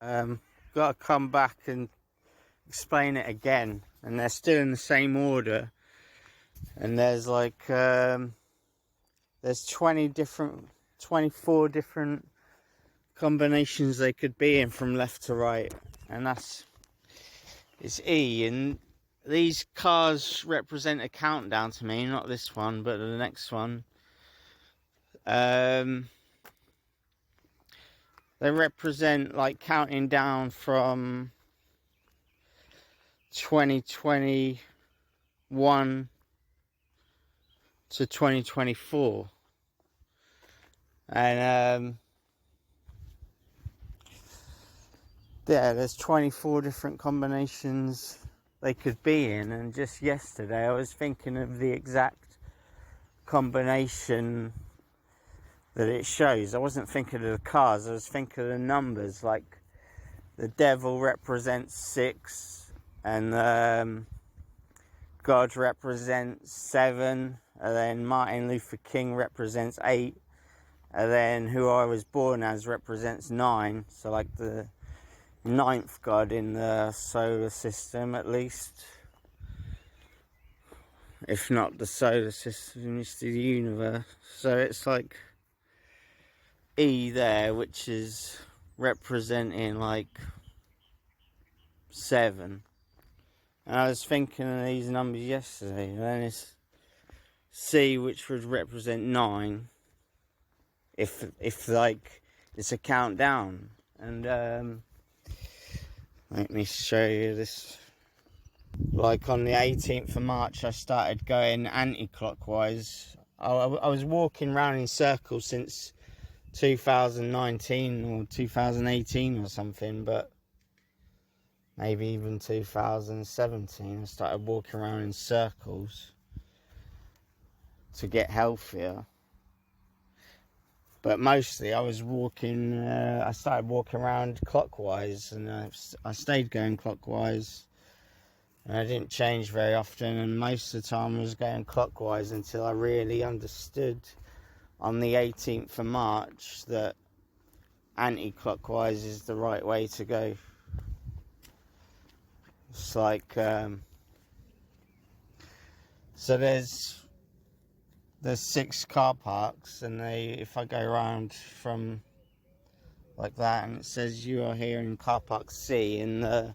Um, got to come back and explain it again, and they're still in the same order. And there's there's 24 different combinations they could be in from left to right, and it's E. And these cars represent a countdown to me, not this one, but the next one. They represent like counting down from 2021 to 2024, and yeah, there's 24 different combinations they could be in. And just yesterday I was thinking of the exact combination that it shows. I wasn't thinking of the cars, I was thinking of the numbers. Like the devil represents 6, and God represents 7, and then Martin Luther King represents 8, and then who I was born as represents 9. So like the 9th god in the solar system, at least, if not the solar system, it's the universe. So it's like E there, which is representing like 7. And I was thinking of these numbers yesterday. And then it's C, which would represent 9, if like it's a countdown. And let me show you this. Like on the 18th of March, I started going anti-clockwise. I was walking around in circles since 2019 or 2018 or something, but maybe even 2017. I started walking around in circles to get healthier. But mostly I was walking, I started walking around clockwise, and I stayed going clockwise. And I didn't change very often, and most of the time I was going clockwise until I really understood on the 18th of March that anti-clockwise is the right way to go. It's like, so there's 6 car parks, and if I go around from like that, and it says you are here in car park C, and the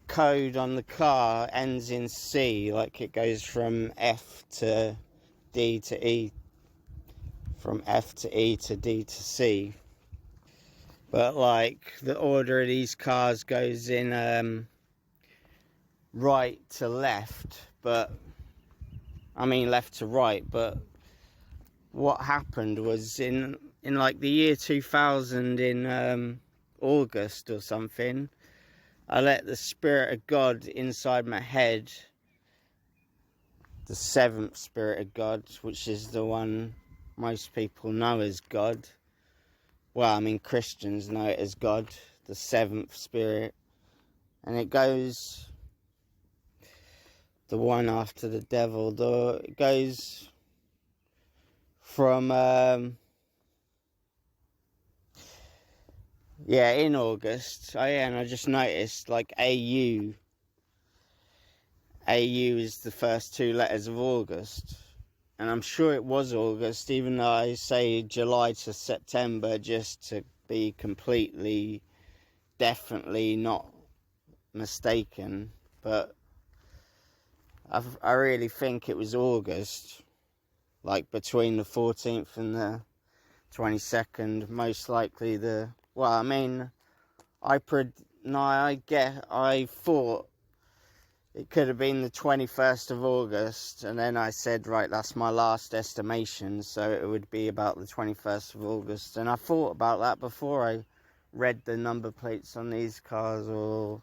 code on the car ends in C, like it goes from F to D to E, from F to E to D to C. But like the order of these cars goes in right to left, but I mean left to right. But what happened was in like the year 2000, in August or something, I let the Spirit of God inside my head, the 7th Spirit of God, which is the one most people know as God. Well, I mean, Christians know it as God, the 7th Spirit. And it goes, the one after the devil, it goes from, in August. Oh yeah, and I just noticed, like, AU is the first 2 letters of August. And I'm sure it was August, even though I say July to September just to be completely, definitely not mistaken. But I really think it was August, like between the 14th and the 22nd, most likely I thought it could have been the 21st of August, and then I said, right, that's my last estimation, so it would be about the 21st of August. And I thought about that before I read the number plates on these cars, or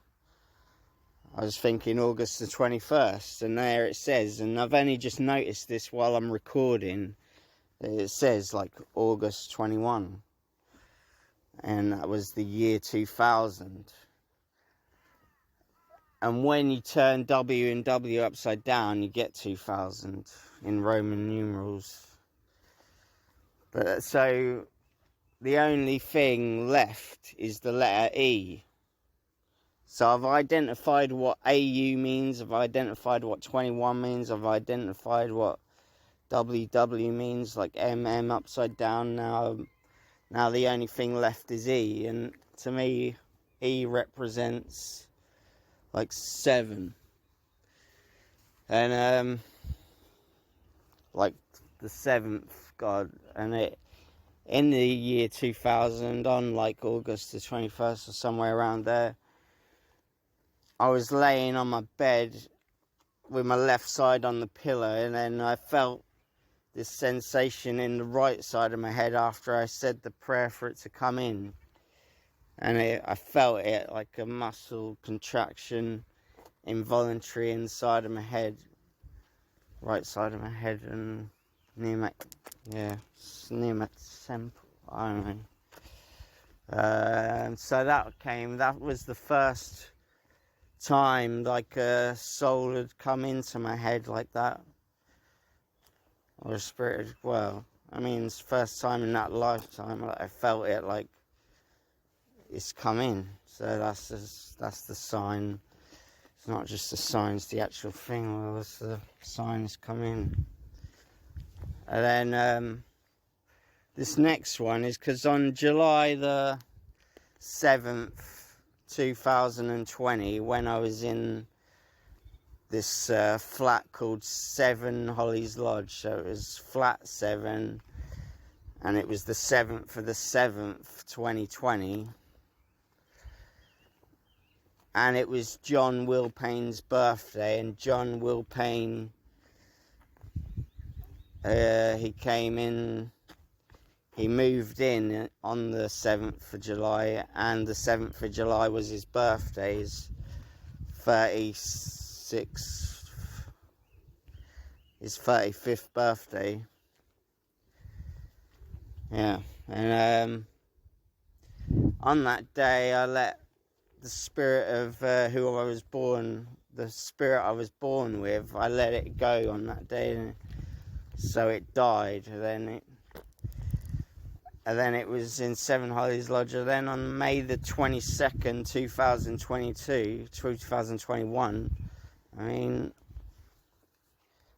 I was thinking August the 21st, and there it says, and I've only just noticed this while I'm recording, it says like August 21, and that was the year 2000. And when you turn W and W upside down, you get 2000 in Roman numerals. But so the only thing left is the letter E. So I've identified what AU means, I've identified what 21 means, I've identified what WW means, like MM upside down. Now the only thing left is E, and to me, E represents like 7. And like the 7th god, and it in the year 2000, on like August the 21st or somewhere around there, I was laying on my bed with my left side on the pillow, and then I felt this sensation in the right side of my head after I said the prayer for it to come in. And I felt it like a muscle contraction, involuntary inside of my head, right side of my head, and near my temple, I don't know. So that was the first time like a soul had come into my head like that, or a spirit. Well, I mean, it's the first time in that lifetime I felt it, like it's come in. So that's the sign. It's not just the sign, it's the actual thing. Well, it's the sign has come in. And then this next one is because on July the 7th 2020, when I was in this flat called 7 Holly's Lodge, so it was flat 7, and it was the 7th of the 7th 2020, and it was John Will Payne's birthday. And John Will Payne, he came in, he moved in on the 7th of July, and the 7th of July was his birthday, his 35th birthday. Yeah, and on that day I let the spirit of who I was born, the spirit I was born with, I let it go on that day, and so it died. And then it was in 7 Holly's Lodge. And then on May the 22nd, 2021, I mean,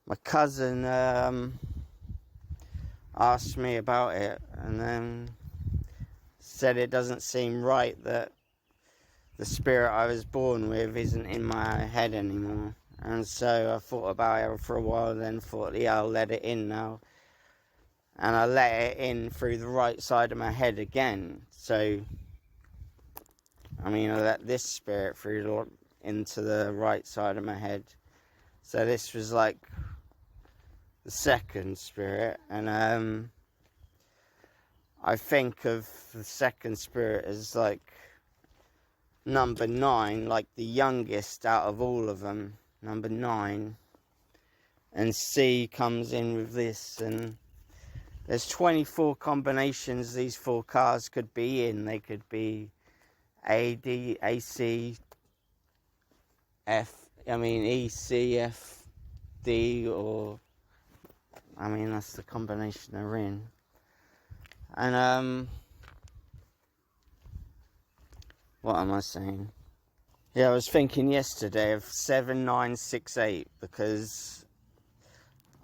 my cousin asked me about it, and then said it doesn't seem right that the spirit I was born with isn't in my head anymore. And so I thought about it for a while, then thought, yeah, I'll let it in now. And I let it in through the right side of my head again. So, I mean, I let this spirit through into the right side of my head. So this was like the second spirit. And I think of the second spirit as like number 9, like the youngest out of all of them, number 9. And C comes in with this, and there's 24 combinations these 4 cars could be in. They could be A, D, A, C, F, E, C, F, D, or, that's the combination they're in. And, what am I saying? Yeah, I was thinking yesterday of 7968, because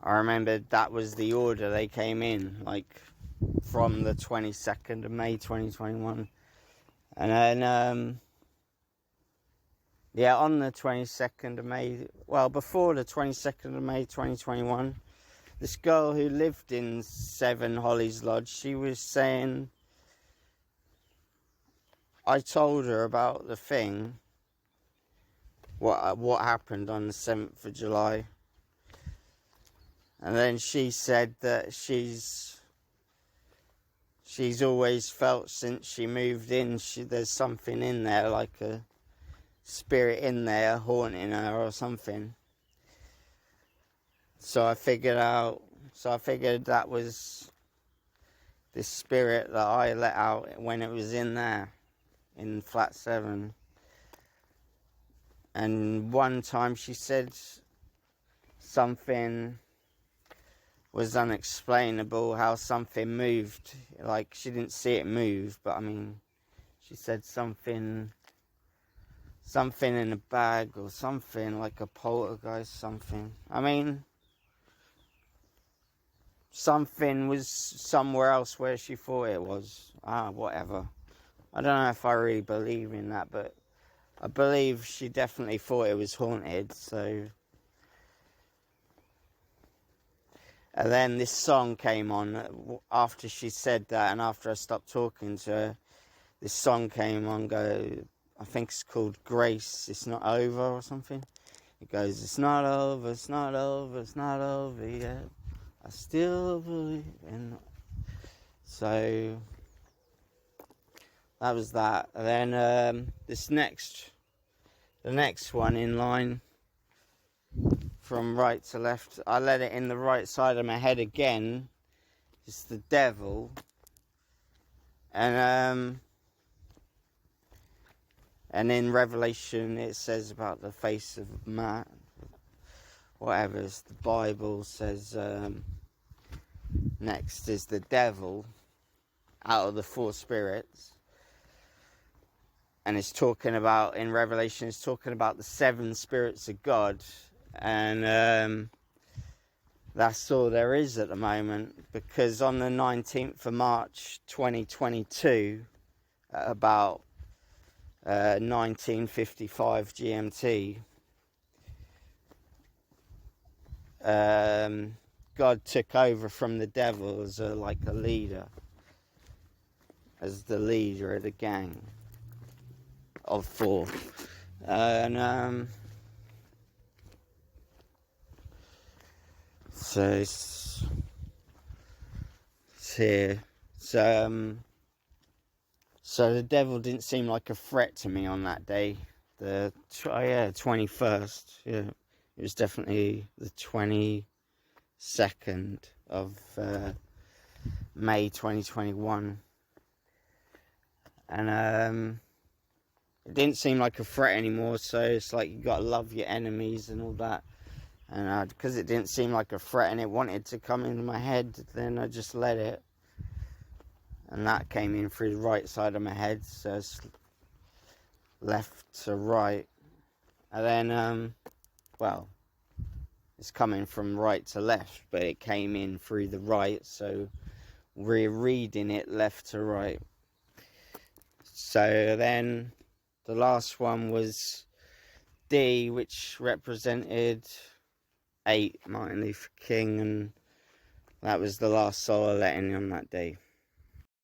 I remembered that was the order they came in, like, from the 22nd of May 2021. And then, yeah, on the 22nd of May, well, before the 22nd of May 2021, this girl who lived in 7 Holly's Lodge, she was saying, I told her about the thing, what happened on the 7th of July. And then she said that she's always felt since she moved in, there's something in there, like a spirit in there haunting her or something. So I figured that was this spirit that I let out when it was in there, in flat 7. And one time she said something was unexplainable, how something moved. Like, she didn't see it move, but I mean, she said something in a bag or something, like a poltergeist, something. I mean, something was somewhere else where she thought it was. Whatever. I don't know if I really believe in that, but I believe she definitely thought it was haunted, so. And then this song came on after she said that, and after I stopped talking to her, this song came on, I think it's called Grace, It's Not Over or something. It goes, it's not over, it's not over, it's not over yet. I still believe in. So that was that. And then the next one in line, from right to left, I let it in the right side of my head again. It's the devil. And in Revelation it says about the face of man. Whatever, the Bible says, next is the devil out of the four spirits. And it's talking about, in Revelation, it's talking about the seven spirits of God. And that's all there is at the moment. Because on the 19th of March 2022, at about 1955 GMT, God took over from the devil as a leader, as the leader of the gang of four. And so it's here. So the devil didn't seem like a threat to me on that day. The 21st. Yeah, it was definitely the 22nd of May 2021. And it didn't seem like a threat anymore, so it's like you gotta love your enemies and all that. And because it didn't seem like a threat and it wanted to come into my head, then I just let it. And that came in through the right side of my head, so it's left to right. And then, well, it's coming from right to left, but it came in through the right, so we're reading it left to right. So then the last one was D, which represented 8, Martin Luther King, and that was the last soul I let in on that day.